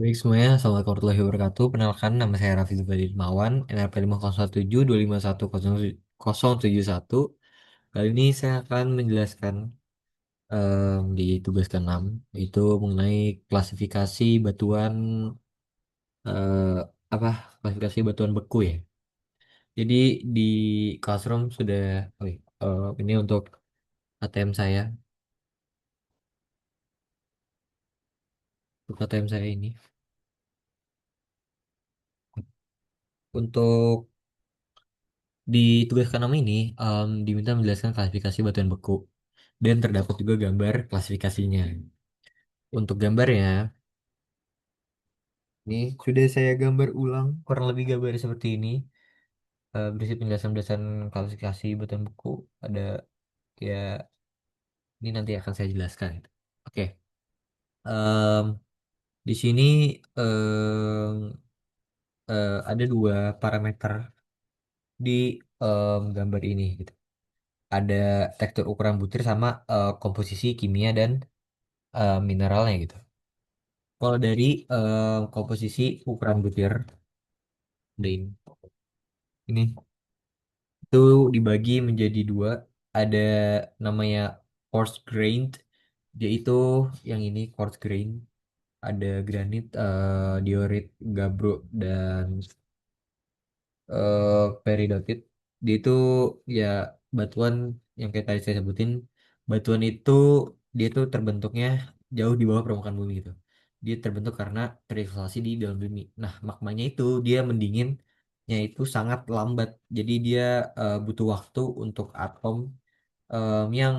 Baik semuanya, Assalamualaikum warahmatullahi wabarakatuh. Perkenalkan, nama saya Raffi Zubadi Mawan, NRP 50172510071. Kali ini saya akan menjelaskan di tugas ke-6, yaitu mengenai klasifikasi batuan, eh, apa, klasifikasi batuan beku ya. Jadi di Classroom sudah, ini untuk ATM saya, untuk ATM saya ini. Untuk di tugas ke-6 ini, diminta menjelaskan klasifikasi batuan beku. Dan terdapat juga gambar klasifikasinya. Untuk gambarnya, ini sudah saya gambar ulang, kurang lebih gambar seperti ini. Berisi penjelasan-penjelasan klasifikasi batuan beku. Ada ya, ini nanti akan saya jelaskan. Oke, em, di sini ada dua parameter di gambar ini gitu. Ada tekstur ukuran butir sama komposisi kimia dan mineralnya gitu. Kalau dari komposisi ukuran butir, ini itu dibagi menjadi dua. Ada namanya quartz grained, dia itu yang ini quartz grain. Ada granit, diorit, gabbro, dan peridotit. Dia itu ya batuan yang kayak tadi saya sebutin. Batuan itu dia itu terbentuknya jauh di bawah permukaan bumi gitu. Dia terbentuk karena terisolasi di dalam bumi. Nah, magmanya itu dia mendinginnya itu sangat lambat. Jadi dia butuh waktu untuk atom yang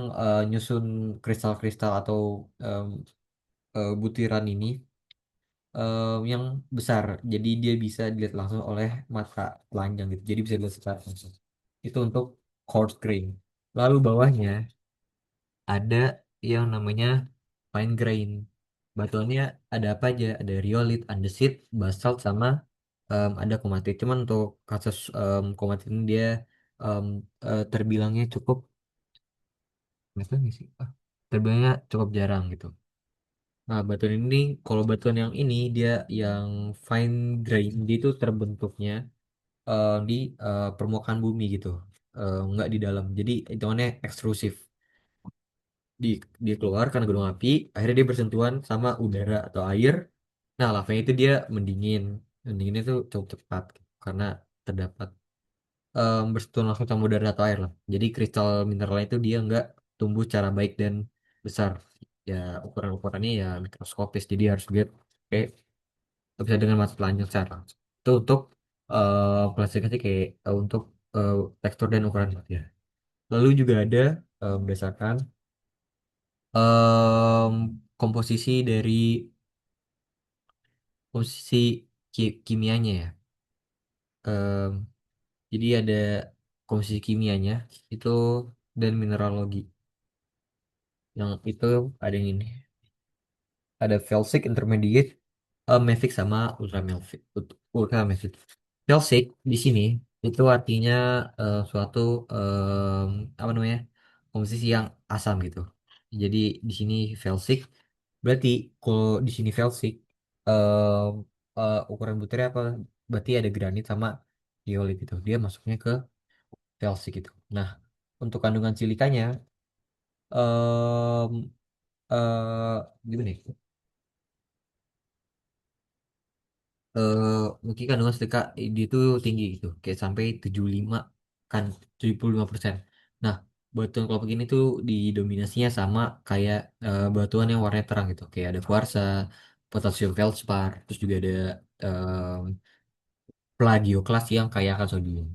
nyusun kristal-kristal atau em, butiran ini yang besar. Jadi dia bisa dilihat langsung oleh mata telanjang gitu. Jadi bisa dilihat secara langsung. Itu untuk coarse grain. Lalu bawahnya ada yang namanya fine grain. Batuannya ada apa aja? Ada rhyolite, andesit, basalt, sama ada komatit. Cuman untuk kasus komatit ini dia em, terbilangnya cukup, nggak tahu nggak sih? Terbilangnya cukup jarang gitu. Nah, batuan ini, kalau batuan yang ini dia yang fine grain, dia itu terbentuknya di permukaan bumi gitu, nggak di dalam. Jadi hitungannya ekstrusif. Di dia keluar karena gunung api, akhirnya dia bersentuhan sama udara atau air. Nah, lavanya itu dia mendingin. Mendinginnya itu cukup cepat karena terdapat bersentuhan langsung sama udara atau air lah. Jadi kristal mineralnya itu dia nggak tumbuh secara baik dan besar. Ya ukuran-ukurannya ya mikroskopis. Jadi harus lihat kayak nggak bisa dengan mata telanjang secara langsung. Itu untuk klasifikasi kayak untuk eh, tekstur dan ukuran ya. Lalu juga ada berdasarkan em, komposisi dari komposisi kimianya ya. Em, jadi ada komposisi kimianya itu dan mineralogi. Yang itu ada yang ini. Ada Felsic Intermediate, Mafic sama Ultra Mafic. Ultra Mafic. Felsic di sini itu artinya suatu apa namanya, komposisi yang asam gitu. Jadi di sini Felsic berarti kalau di sini Felsic em, ukuran butirnya apa? Berarti ada granit sama diolit itu. Dia masuknya ke Felsic gitu. Nah, untuk kandungan silikanya em gimana ya? Mungkin kandungan silika dia itu tinggi gitu, kayak sampai 75, kan 75%. Nah, batuan kelompok ini tuh didominasinya sama kayak batuan yang warnanya terang gitu, kayak ada kuarsa, potasium feldspar, terus juga ada em, plagioklas yang kaya akan sodium.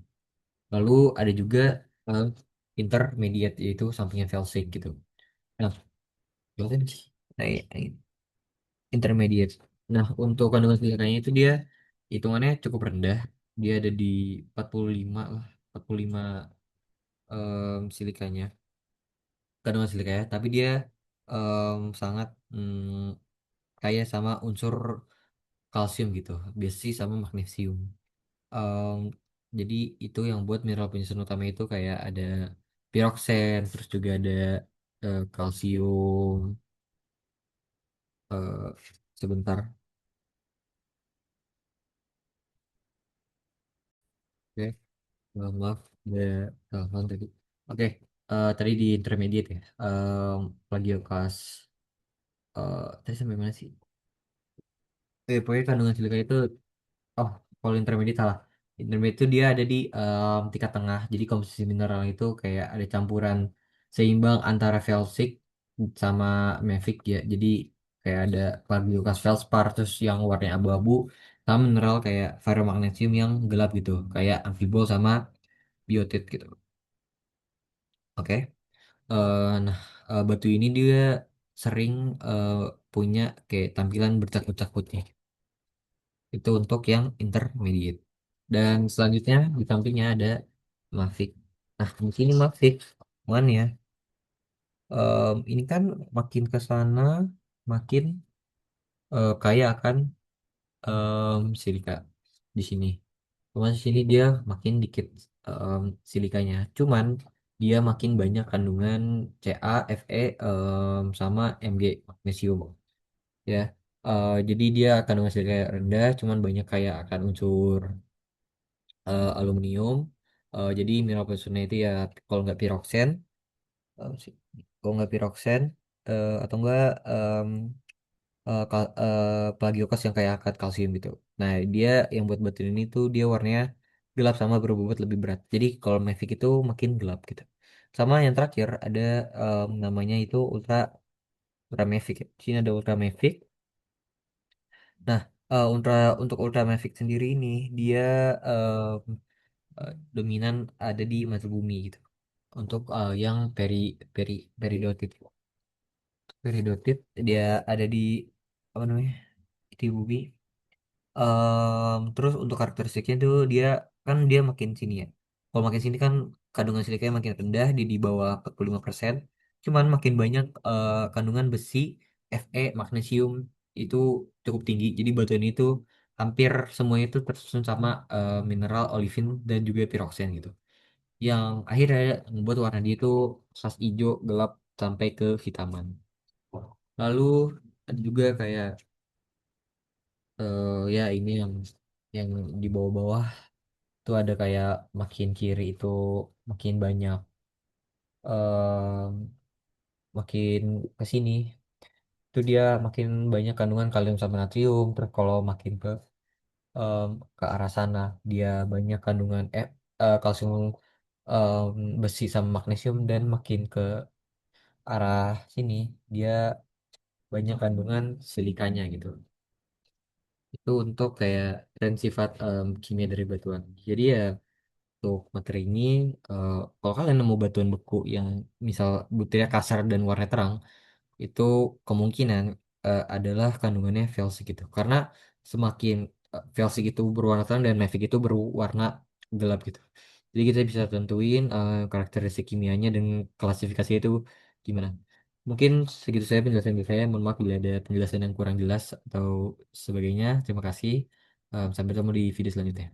Lalu ada juga em, intermediate, yaitu sampingnya felsic gitu. Nah, nah, intermediate. Nah, untuk kandungan silikanya itu dia hitungannya cukup rendah. Dia ada di 45 lah, 45 silikanya, kandungan silikanya. Tapi dia sangat kaya sama unsur kalsium gitu, besi sama magnesium. Em, jadi itu yang buat mineral penyusun utama itu kayak ada piroksen, terus juga ada kalsium, eh, sebentar. Oke, maaf ada telepon tadi. Oke, tadi di intermediate ya. Plagiokas. Tadi sampai mana sih? Pokoknya kandungan silika itu, oh, kalau intermediate salah. Intermediate itu dia ada di tingkat tengah. Jadi komposisi mineral itu kayak ada campuran seimbang antara felsic sama mafic ya. Jadi kayak ada Plagioclase feldspar terus yang warnanya abu-abu sama mineral kayak ferromagnesium yang gelap gitu, kayak amphibol sama biotit gitu. Oke. Nah, batu ini dia sering eh, punya kayak tampilan bercak-bercak putih. Itu untuk yang intermediate. Dan selanjutnya di sampingnya ada Mavic. Nah, di sini Mavic, mana ya? Ini kan makin ke sana, makin kaya akan silika di sini. Cuma di sini dia makin dikit silikanya. Cuman dia makin banyak kandungan Ca, Fe, sama Mg magnesium. Ya, jadi dia kandungan silika rendah, cuman banyak kaya akan unsur aluminium. Jadi mineral pesunya itu ya kalau nggak piroksen, kalau nggak piroksen atau enggak plagiokas yang kayak akad kalsium gitu. Nah, dia yang buat batu ini tuh dia warnanya gelap sama berbobot lebih berat. Jadi kalau Mavic itu makin gelap gitu. Sama yang terakhir ada namanya itu Ultra Mavic ya. Di sini ada Ultra Mavic. Nah, untuk Ultra Mavic sendiri ini dia dominan ada di mata bumi gitu. Untuk yang peri peridotit. Peridotit dia ada di apa namanya? Di bumi. Terus untuk karakteristiknya tuh dia kan dia makin sini ya. Kalau makin sini kan kandungan silikanya makin rendah di bawah 45%. Cuman makin banyak kandungan besi, Fe, magnesium itu cukup tinggi. Jadi batu ini tuh hampir semuanya itu tersusun sama mineral olivin dan juga piroksen gitu. Yang akhirnya membuat warna dia itu khas hijau gelap sampai ke hitaman. Lalu ada juga kayak ya ini yang di bawah-bawah itu ada kayak makin kiri itu makin banyak em, makin ke sini itu dia makin banyak kandungan kalium sama natrium. Terus kalau makin em, ke arah sana dia banyak kandungan kalsium, em, besi sama magnesium. Dan makin ke arah sini dia banyak kandungan silikanya gitu. Itu untuk kayak dan sifat kimia dari batuan. Jadi ya untuk materi ini, kalau kalian nemu batuan beku yang misal butirnya kasar dan warna terang, itu kemungkinan adalah kandungannya felsik gitu. Karena semakin felsik itu berwarna terang dan mafic itu berwarna gelap gitu. Jadi kita bisa tentuin karakteristik kimianya dan klasifikasi itu gimana. Mungkin segitu saya penjelasan dari saya. Mohon maaf bila ada penjelasan yang kurang jelas atau sebagainya. Terima kasih. Sampai ketemu di video selanjutnya.